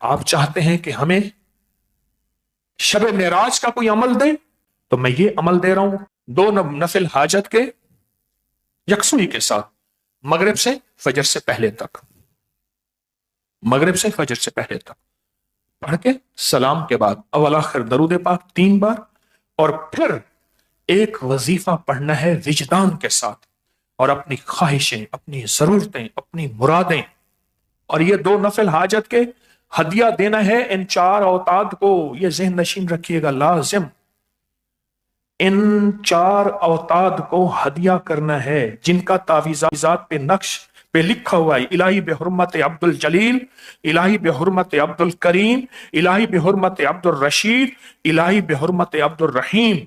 آپ چاہتے ہیں کہ ہمیں شب معراج کا کوئی عمل دیں تو میں یہ عمل دے رہا ہوں، 2 نفل حاجت کے یکسوئی کے ساتھ، مغرب سے فجر سے پہلے تک، مغرب سے فجر سے پہلے تک پڑھ کے سلام کے بعد اول آخر درود پاک 3 بار، اور پھر ایک وظیفہ پڑھنا ہے وجدان کے ساتھ، اور اپنی خواہشیں، اپنی ضرورتیں، اپنی مرادیں، اور یہ 2 نفل حاجت کے ہدیہ دینا ہے ان 4 اوتاد کو۔ یہ ذہن نشین رکھیے گا، لازم ان 4 اوتاد کو ہدیہ کرنا ہے، جن کا تعویذات پہ نقش پہ لکھا ہوا ہے الہی بحرمت عبد الجلیل، الہی بحرمت عبد الکریم، الہی بحرمت عبد الرشید، الہی بحرمت عبد الرحیم۔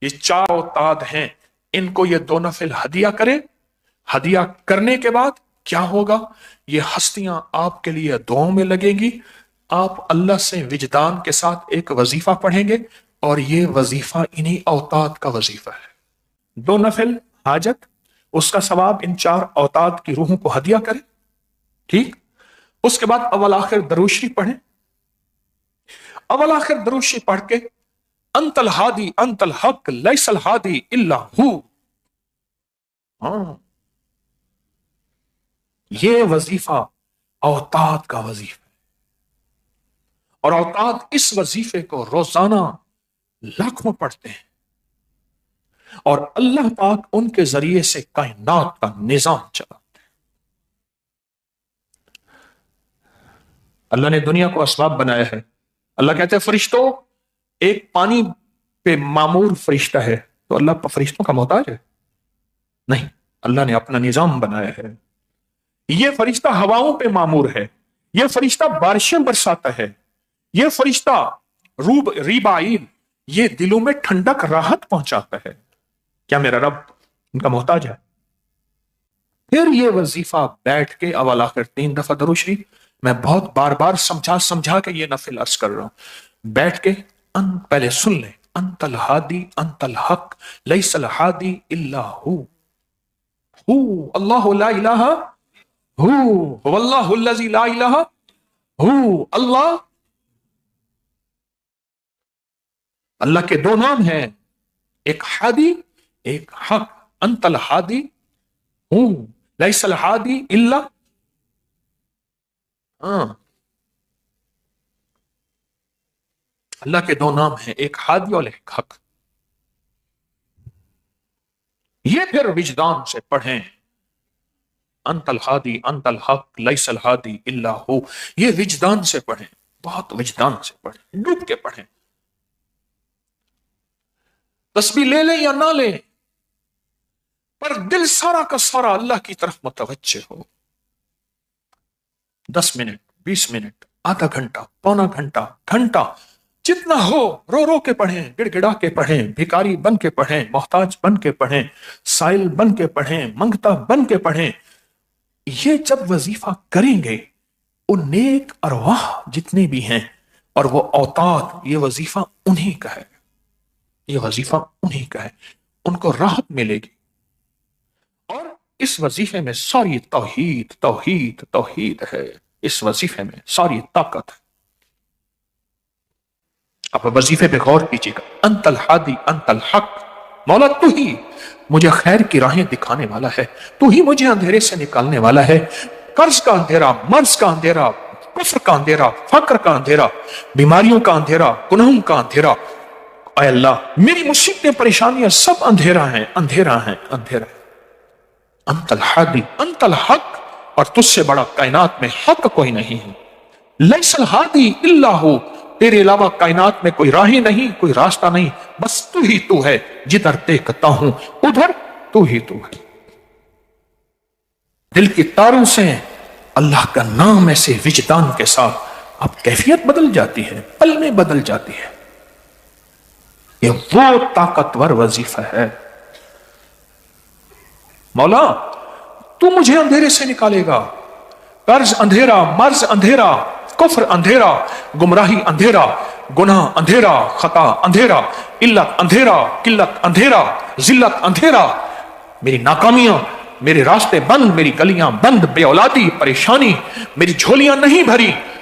یہ 4 اوتاد ہیں، ان کو یہ 2 نفل ہدیہ کریں۔ ہدیہ کرنے کے بعد کیا ہوگا؟ یہ ہستیاں آپ کے لیے دعاؤں میں لگیں گی، آپ اللہ سے وجدان کے ساتھ ایک وظیفہ پڑھیں گے، اور یہ وظیفہ انہی اوتاد کا وظیفہ ہے۔ 2 نفل حاجت، اس کا ثواب ان 4 اوتاد کی روحوں کو ہدیہ کریں، ٹھیک؟ اس کے بعد اول آخر درود شریف پڑھیں۔ اول آخر درود شریف پڑھ کے انت الہادی انت الحق لیس الہادی الا ہو، یہ وظیفہ اوتاد کا وظیفہ ہے، اور اوتاد اس وظیفے کو روزانہ لاکھوں پڑھتے ہیں، اور اللہ پاک ان کے ذریعے سے کائنات کا نظام چلاتے ہیں۔ اللہ نے دنیا کو اسباب بنایا ہے۔ اللہ کہتے ہیں فرشتوں، ایک پانی پہ معمور فرشتہ ہے تو اللہ فرشتوں کا محتاج ہے؟ نہیں، اللہ نے اپنا نظام بنایا ہے۔ یہ فرشتہ ہواؤں پہ معمور ہے، یہ فرشتہ بارشیں برساتا ہے، یہ فرشتہ ریبائل، یہ دلوں میں ٹھنڈک راحت پہنچاتا ہے۔ کیا میرا رب ان کا محتاج ہے؟ پھر یہ وظیفہ بیٹھ کے اول آخر 3 دفعہ درود شریف، میں بہت بار بار سمجھا کے یہ نفل عرض کر رہا ہوں، بیٹھ کے پہلے سن لیں، انت الہادی انت الحق لیس الہادی الا ہو، اللہ لا الہ هو اللہ الذی لا الہ هو، اللہ کے 2 نام ہیں، ایک ہادی ایک حق، انت الہادی ہوں لیس الہادی الا، اللہ کے 2 نام ہیں، ایک ہادی اور ایک حق۔ یہ پھر وجدان سے پڑھیں، انت الہادی انت الحق لیس الہادی الا ہو، یہ وجدان سے پڑھیں، بہت وجدان سے پڑھیں، ڈوب کے پڑھیں۔ تسبیح لے لیں یا نہ لیں، پر دل سارا کا سارا اللہ کی طرف متوجہ ہو۔ 10 منٹ، 20 منٹ، آدھا گھنٹہ، پونا گھنٹہ، گھنٹہ، جتنا ہو، رو رو کے پڑھیں، گڑ گڑا کے پڑھیں، بھکاری بن کے پڑھیں، محتاج بن کے پڑھیں، سائل بن کے پڑھیں، منگتا بن کے پڑھیں۔ یہ جب وظیفہ کریں گے، ان نیک ارواح جتنے بھی ہیں اور وہ اوتاد، یہ وظیفہ انہی کا ہے، یہ وظیفہ انہی کا ہے، ان کو راحت ملے گی۔ اور اس وظیفے میں ساری توحید توحید توحید ہے، اس وظیفے میں ساری طاقت ہے۔ آپ وظیفے پہ غور کیجیے گا، انت الہادی انت الحق، مولا تو ہی مجھے خیر کی راہیں دکھانے والا ہے، تو ہی مجھے اندھیرے سے نکالنے والا ہے، قرض کا اندھیرا، مرض کا اندھیرا، کفر کا اندھیرا، فقر کا اندھیرا، بیماریوں کا اندھیرا، گناہوں کا اندھیرا، اے اللہ میری مصیبتیں پریشانیاں سب اندھیرا ہیں، اندھیرا ہیں، اندھیرا ہے۔ انت الہادی انت الحق، اور تجھ سے بڑا کائنات میں حق کوئی نہیں ہے، لیس الہادی الا ہو، تیرے علاوہ کائنات میں کوئی راہ نہیں، کوئی راستہ نہیں، بس تو ہی تو ہے، جدھر دیکھتا ہوں ادھر تو ہی تو ہے۔ دل کی تاروں سے اللہ کا نام ایسے وجدان کے ساتھ اب کیفیت بدل جاتی ہے، پل میں بدل جاتی ہے۔ یہ وہ طاقتور وظیفہ ہے۔ مولا تو مجھے اندھیرے سے نکالے گا، قرض اندھیرا، مرض اندھیرا، کفر اندھیرا، گمراہی اندھیرا، گناہ اندھیرا، خطا اندھیرا، علت اندھیرا، قلت اندھیرا، ذلت اندھیرا، میری ناکامیاں، میرے راستے بند، میری گلیاں بند، بے اولادی، پریشانی، میری جھولیاں نہیں بھری،